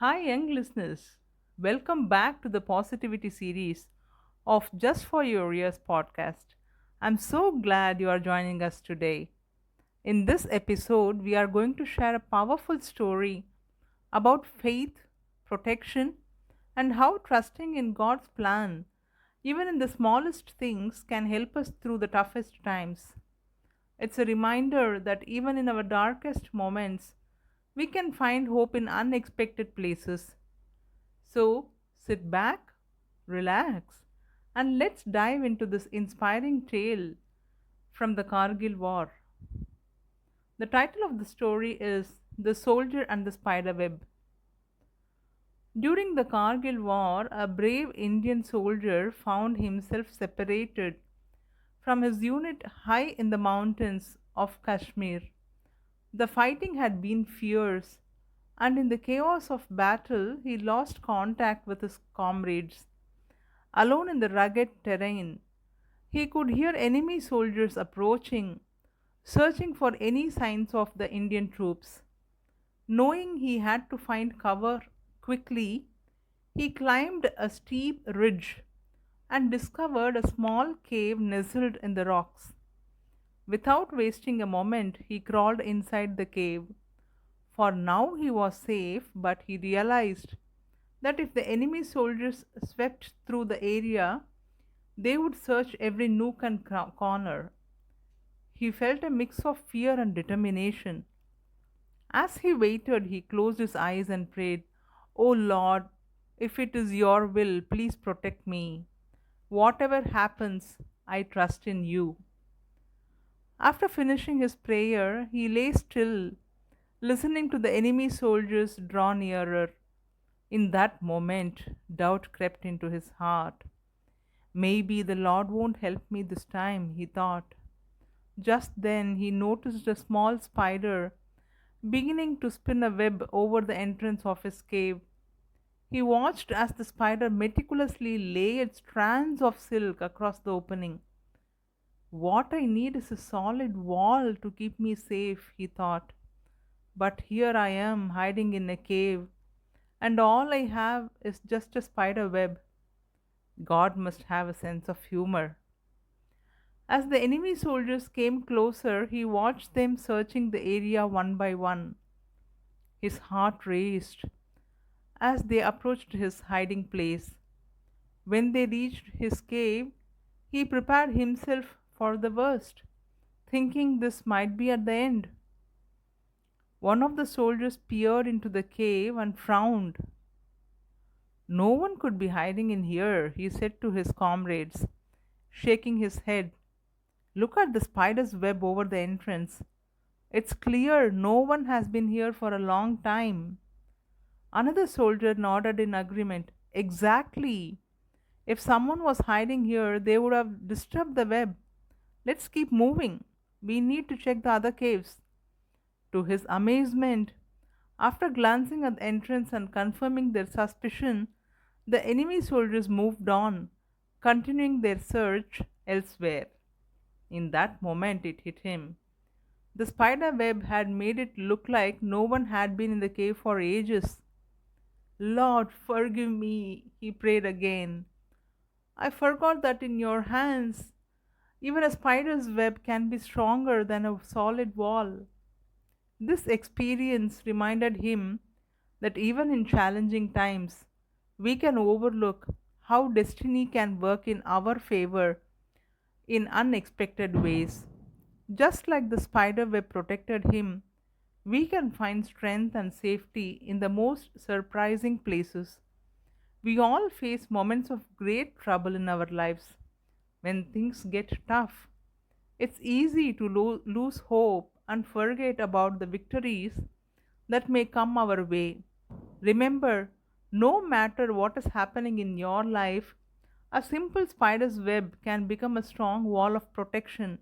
Hi, young listeners. Welcome back to the Positivity series of Just for Your Ears podcast. I'm so glad you are joining us today. In this episode, we are going to share a powerful story about faith, protection, and how trusting in God's plan, even in the smallest things, can help us through the toughest times. It's a reminder that even in our darkest moments, we can find hope in unexpected places. So sit back, relax, and let's dive into this inspiring tale from the Kargil War. The title of the story is The Soldier and the Spider Web. During the Kargil War, a brave Indian soldier found himself separated from his unit high in the mountains of Kashmir. The fighting had been fierce, and in the chaos of battle, he lost contact with his comrades. Alone in the rugged terrain, he could hear enemy soldiers approaching, searching for any signs of the Indian troops. Knowing he had to find cover quickly, he climbed a steep ridge and discovered a small cave nestled in the rocks. Without wasting a moment, he crawled inside the cave, for now he was safe, but he realized that if the enemy soldiers swept through the area, they would search every nook and corner. He felt a mix of fear and determination. As he waited, he closed his eyes and prayed, "O Lord, if it is your will, please protect me. Whatever happens, I trust in you." After finishing his prayer, he lay still, listening to the enemy soldiers draw nearer. In that moment, doubt crept into his heart. Maybe the Lord won't help me this time, he thought. Just then he noticed a small spider beginning to spin a web over the entrance of his cave. He watched as the spider meticulously laid strands of silk across the opening. What I need is a solid wall to keep me safe, he thought. But here I am hiding in a cave, and all I have is just a spider web. God must have a sense of humor. As the enemy soldiers came closer, he watched them searching the area one by one. His heart raced as they approached his hiding place. When they reached his cave, he prepared himself for the worst, thinking this might be at the end. One of the soldiers peered into the cave and frowned. "No one could be hiding in here," he said to his comrades, shaking his head. "Look at the spider's web over the entrance. It's clear no one has been here for a long time." Another soldier nodded in agreement. "Exactly. If someone was hiding here, they would have disturbed the web. Let's keep moving. We need to check the other caves." To his amazement, after glancing at the entrance and confirming their suspicion, the enemy soldiers moved on, continuing their search elsewhere. In that moment, it hit him. The spider web had made it look like no one had been in the cave for ages. "Lord, forgive me," he prayed again. "I forgot that in your hands, even a spider's web can be stronger than a solid wall." This experience reminded him that even in challenging times, we can overlook how destiny can work in our favor in unexpected ways. Just like the spider web protected him, we can find strength and safety in the most surprising places. We all face moments of great trouble in our lives. When things get tough, it's easy to lose hope and forget about the victories that may come our way. Remember, no matter what is happening in your life, a simple spider's web can become a strong wall of protection.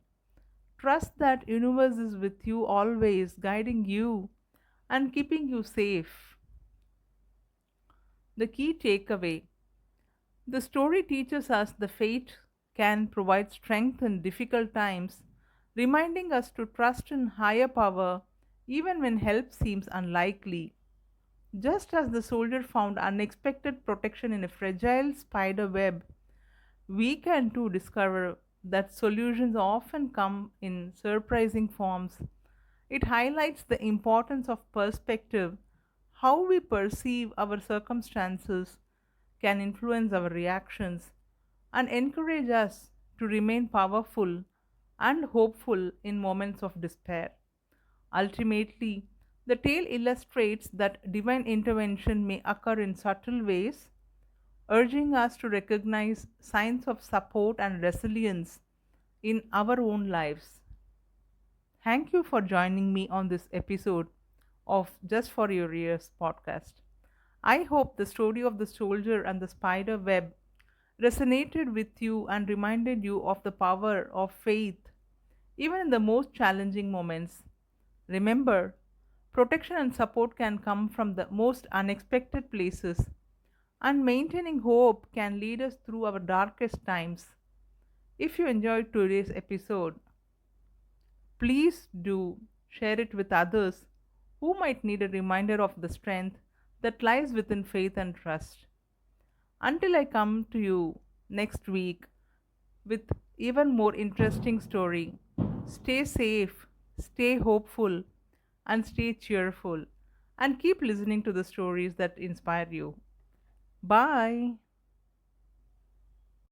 Trust that universe is with you always, guiding you and keeping you safe. The key takeaway: the story teaches us the fate can provide strength in difficult times, reminding us to trust in higher power even when help seems unlikely. Just as the soldier found unexpected protection in a fragile spider web, we can too discover that solutions often come in surprising forms. It highlights the importance of perspective. How we perceive our circumstances can influence our reactions and encourage us to remain powerful and hopeful in moments of despair. Ultimately, the tale illustrates that divine intervention may occur in subtle ways, urging us to recognize signs of support and resilience in our own lives. Thank you for joining me on this episode of Just for Your Ears podcast. I hope the story of the soldier and the spider web resonated with you and reminded you of the power of faith, even in the most challenging moments. Remember, protection and support can come from the most unexpected places, and maintaining hope can lead us through our darkest times. If you enjoyed today's episode, please do share it with others who might need a reminder of the strength that lies within faith and trust. Until I come to you next week with even more interesting story, stay safe, stay hopeful, and stay cheerful, and keep listening to the stories that inspire you. Bye.